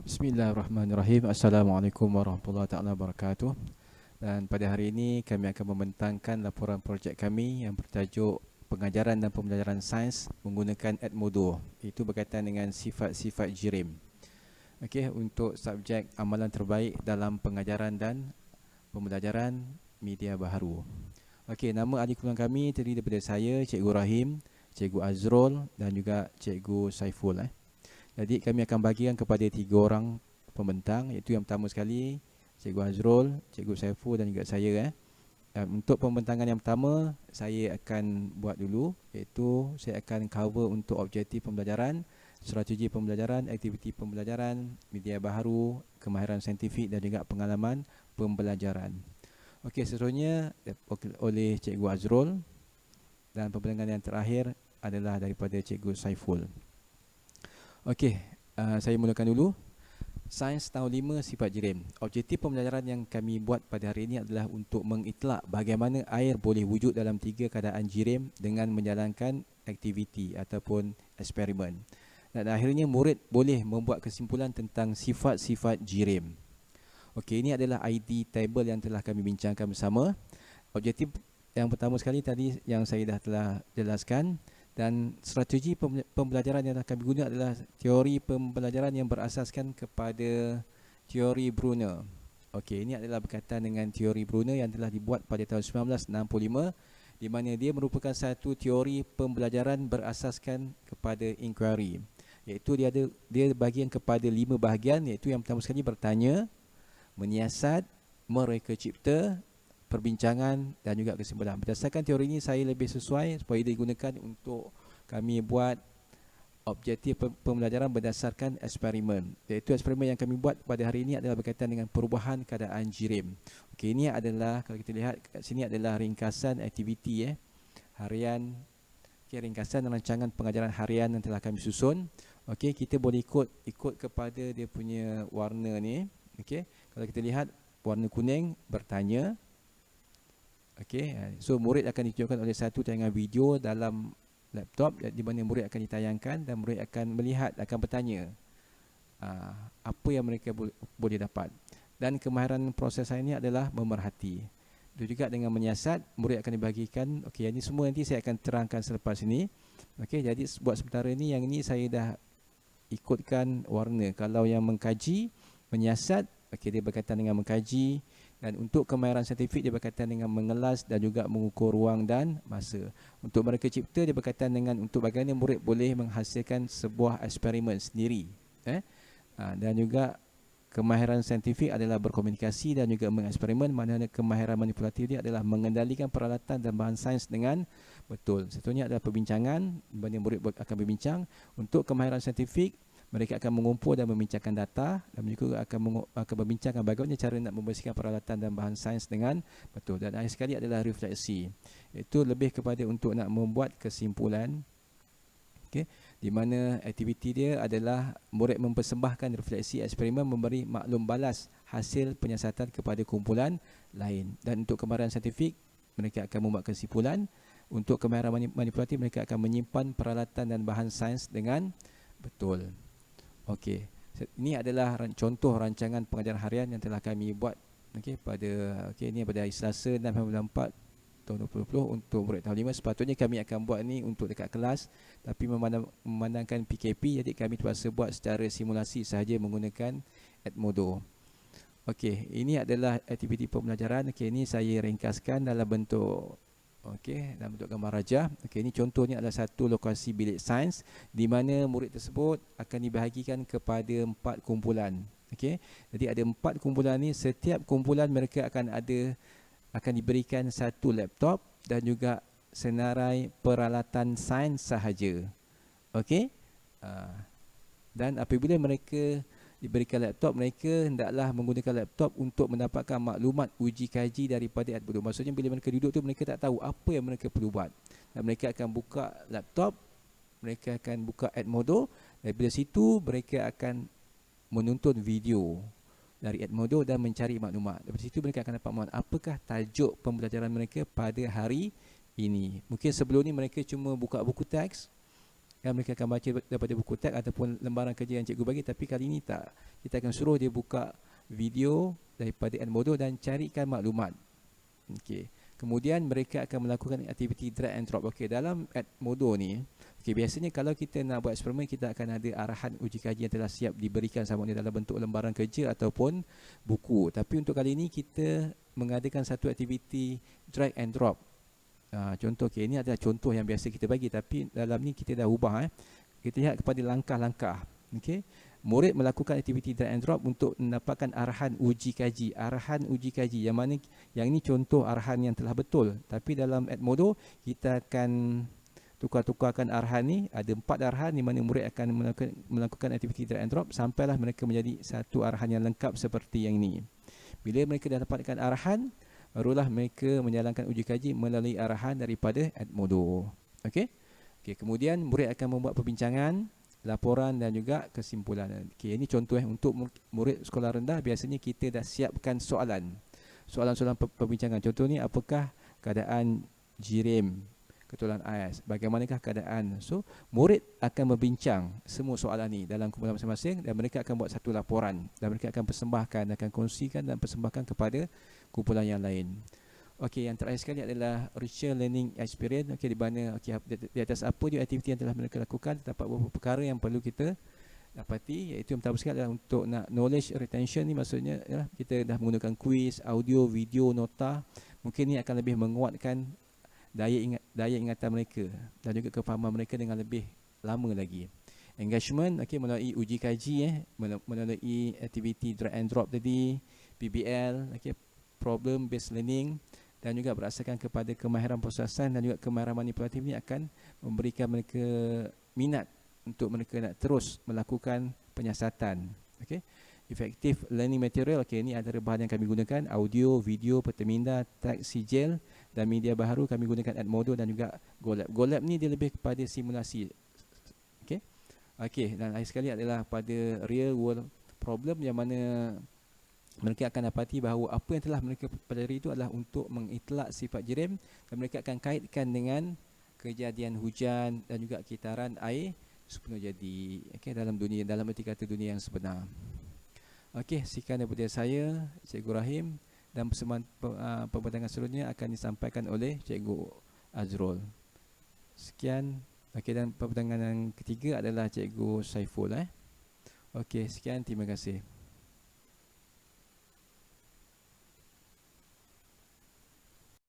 Bismillahirrahmanirrahim. Assalamualaikum warahmatullahi taala wabarakatuh. Dan pada hari ini kami akan membentangkan laporan projek kami yang bertajuk Pengajaran dan Pembelajaran Sains menggunakan Edmodo. Itu berkaitan dengan sifat-sifat jirim. Okey, untuk subjek amalan terbaik dalam pengajaran dan pembelajaran media baharu. Okey, nama ahli kurang kami terdiri daripada saya, Cikgu Rahim, Cikgu Azrul dan juga Cikgu Saiful. Jadi kami akan bagikan kepada 3 orang pembentang, iaitu yang pertama sekali Cikgu Azrul, Cikgu Saiful dan juga saya. Untuk pembentangan yang pertama, saya akan buat dulu, iaitu saya akan cover untuk objektif pembelajaran, strategi pembelajaran, aktiviti pembelajaran, media baharu, kemahiran saintifik dan juga pengalaman pembelajaran. Okey, seterusnya oleh Cikgu Azrul, dan pembentangan yang terakhir adalah daripada Cikgu Saiful. Okey, saya mulakan dulu. Sains tahun 5 sifat jirim. Objektif pembelajaran yang kami buat pada hari ini adalah untuk mengitlak bagaimana air boleh wujud dalam 3 keadaan jirim dengan menjalankan aktiviti ataupun eksperimen. Dan akhirnya murid boleh membuat kesimpulan tentang sifat-sifat jirim. Okey, ini adalah ID table yang telah kami bincangkan bersama. Objektif yang pertama sekali tadi yang saya dah telah jelaskan. Dan strategi pembelajaran yang kami guna adalah teori pembelajaran yang berasaskan kepada teori Brunner. Okey, ini adalah berkaitan dengan teori Brunner yang telah dibuat pada tahun 1965, di mana dia merupakan satu teori pembelajaran berasaskan kepada inquiry. Iaitu dia bahagian kepada 5 bahagian, iaitu yang pertama sekali bertanya, menyiasat, mereka cipta, perbincangan dan juga kesimpulan. Berdasarkan teori ini saya lebih sesuai supaya digunakan untuk kami buat objektif pembelajaran berdasarkan eksperimen. Iaitu eksperimen yang kami buat pada hari ini adalah berkaitan dengan perubahan keadaan jirim. Okey, ini adalah, kalau kita lihat kat sini adalah ringkasan aktiviti harian. Okey, ringkasan rancangan pengajaran harian yang telah kami susun. Okey, kita boleh ikut kepada dia punya warna ni. Okey, kalau kita lihat warna kuning bertanya. Okey, so murid akan ditunjukkan oleh satu tayangan video dalam laptop di mana murid akan ditayangkan dan murid akan melihat, akan bertanya apa yang mereka boleh dapat. Dan kemahiran proses ini adalah memerhati. Itu juga dengan menyiasat, murid akan dibagikan. Okey, ini semua nanti saya akan terangkan selepas ini. Okey, jadi buat sementara ini, yang ini saya dah ikutkan warna. Kalau yang mengkaji, menyiasat, okey, dia berkaitan dengan mengkaji. Dan untuk kemahiran saintifik dia berkaitan dengan mengelas dan juga mengukur ruang dan masa. Untuk mereka cipta dia berkaitan dengan untuk bagaimana murid boleh menghasilkan sebuah eksperimen sendiri. Dan juga kemahiran saintifik adalah berkomunikasi dan juga mengeksperimen, manakala kemahiran manipulatif dia adalah mengendalikan peralatan dan bahan sains dengan betul. Satunya adalah perbincangan, di mana murid akan berbincang. Untuk kemahiran saintifik, mereka akan mengumpul dan membincangkan data, dan mereka akan membincangkan bagaimana cara nak membersihkan peralatan dan bahan sains dengan betul. Dan akhir sekali adalah refleksi. Itu lebih kepada untuk nak membuat kesimpulan. Okey, di mana aktiviti dia adalah murid mempersembahkan refleksi eksperimen, memberi maklum balas hasil penyiasatan kepada kumpulan lain. Dan untuk kemahiran saintifik, mereka akan membuat kesimpulan. Untuk kemahiran manipulatif, mereka akan menyimpan peralatan dan bahan sains dengan betul. Okey, ini adalah contoh rancangan pengajaran harian yang telah kami buat. Okey, ini pada hari Selasa 6 bulan 4 tahun 2020 untuk murid tahun 5. Sepatutnya kami akan buat ni untuk dekat kelas, tapi memandangkan PKP, jadi kami terpaksa buat secara simulasi sahaja menggunakan Edmodo. Okey, ini adalah aktiviti pembelajaran. Okey, ini saya ringkaskan dalam bentuk dalam bentuk gambar rajah. Okey, ini contohnya adalah satu lokasi bilik sains di mana murid tersebut akan dibahagikan kepada 4 kumpulan. Okey, jadi ada 4 kumpulan ni, setiap kumpulan mereka akan diberikan satu laptop dan juga senarai peralatan sains sahaja. Okey, dan apabila mereka diberikan laptop, mereka hendaklah menggunakan laptop untuk mendapatkan maklumat uji kaji daripada Edmodo. Maksudnya bila mereka duduk tu, mereka tak tahu apa yang mereka perlu buat, dan mereka akan buka laptop, mereka akan buka Edmodo, dan dari situ mereka akan menonton video dari Edmodo dan mencari maklumat. Dari situ mereka akan dapat maklumat apakah tajuk pembelajaran mereka pada hari ini. Mungkin sebelum ni mereka cuma buka buku teks, kan mereka akan baca daripada buku teks ataupun lembaran kerja yang cikgu bagi, tapi kali ini tak. Kita akan suruh dia buka video daripada Edmodo dan carikan maklumat. Okey. Kemudian mereka akan melakukan aktiviti drag and drop. Okey, dalam Edmodo ni, okey, biasanya kalau kita nak buat eksperimen, kita akan ada arahan uji kaji yang telah siap diberikan sama ada dalam bentuk lembaran kerja ataupun buku. Tapi untuk kali ini kita mengadakan satu aktiviti drag and drop. Contoh, okay, ini adalah contoh yang biasa kita bagi, tapi dalam ni kita dah ubah. Kita lihat kepada langkah-langkah. Okay. Murid melakukan aktiviti drag and drop untuk mendapatkan arahan uji kaji. Arahan uji kaji yang mana yang ini contoh arahan yang telah betul. Tapi dalam Edmodo kita akan tukar-tukarkan arahan ni. Ada 4 arahan di mana murid akan melakukan aktiviti drag and drop sampailah mereka menjadi satu arahan yang lengkap seperti yang ini. Bila mereka dah dapatkan arahan, barulah mereka menjalankan uji kaji melalui arahan daripada Edmodo. Okey. Okey, kemudian murid akan membuat perbincangan, laporan dan juga kesimpulan. Okey, ini contoh untuk murid sekolah rendah. Biasanya kita dah siapkan soalan. Soalan-soalan perbincangan. Contoh ni, apakah keadaan JIRIM Ketulan AIS? Bagaimanakah keadaan? So, murid akan membincang semua soalan ni dalam kumpulan masing-masing dan mereka akan buat satu laporan dan mereka akan persembahkan, akan kongsikan dan persembahkan kepada kumpulan yang lain. Okey, yang terakhir sekali adalah Richer Learning Experience. Okey, di mana di atas apa dia aktiviti yang telah mereka lakukan, terdapat beberapa perkara yang perlu kita dapati, iaitu yang pertama sekali adalah untuk nak knowledge retention ni, maksudnya kita dah menggunakan quiz, audio, video, nota. Mungkin ni akan lebih menguatkan daya ingatan mereka dan juga kefahaman mereka dengan lebih lama lagi. Engagement, okay, melalui uji kaji, melalui aktiviti drag and drop tadi, PBL, okay, problem based learning, dan juga berdasarkan kepada kemahiran prosesan dan juga kemahiran manipulatif ini akan memberikan mereka minat untuk mereka nak terus melakukan penyiasatan. Okay. Effective learning material, okay, ini antara bahan yang kami gunakan: audio, video, perteminda, teks, sijil dan media baharu. Kami gunakan Edmodo dan juga GoLab. GoLab ni dia lebih kepada simulasi. Okay. Okay, dan akhir sekali adalah pada real world problem, yang mana mereka akan dapati bahawa apa yang telah mereka pelajari itu adalah untuk mengitlak sifat JIRIM dan mereka akan kaitkan dengan kejadian hujan dan juga kitaran air sebelum jadi, okay, dalam erti kata dunia yang sebenar. Okey, sekian daripada saya, Cikgu Rahim, dan persembahan pembentangan seterusnya akan disampaikan oleh Cikgu Azrul. Sekian. Okey, dan pembentangan yang ketiga adalah Cikgu Saiful. Okey, sekian, terima kasih.